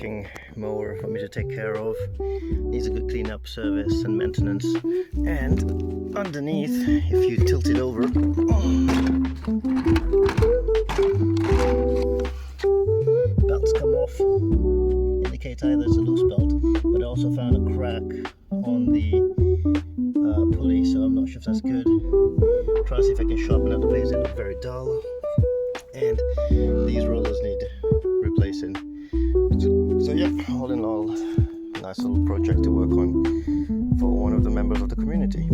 Viking mower for me to take care of. Needs a good cleanup, service and maintenance. And underneath, if you tilt it over, belts come off, indicate either it's a loose belt, but I also found a crack on the pulley, so I'm not sure if that's good. Try to see if I can sharpen up the blades. They look very dull, and these rollers need replacing. So yeah, all in all, nice little project to work on for one of the members of the community.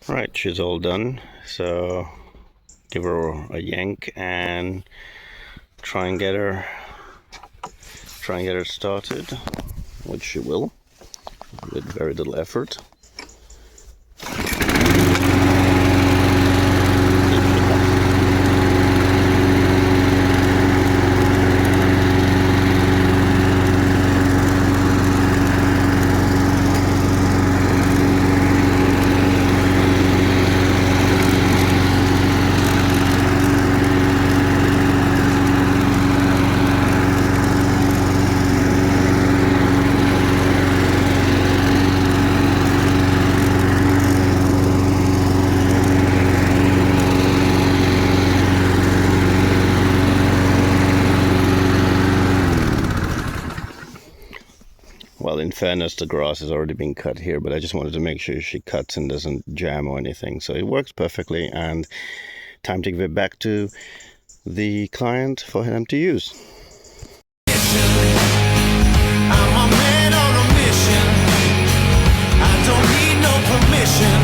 Right, she's all done, so give her a yank and try and get her started, which she will with very little effort. Well, in fairness, the grass has already been cut here, but I just wanted to make sure she cuts and doesn't jam or anything. So it works perfectly, and time to give it back to the client for them to use. I'm a man on a mission. I don't need no permission.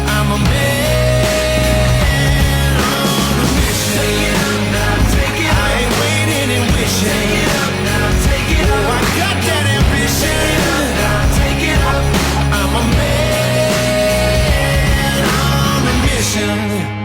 I'm a man on a mission. Take it up now, take it up. I ain't waiting and wishing. Take it up now, take it up. I got that ambition. Take it up now, take it up. I'm a man on a mission.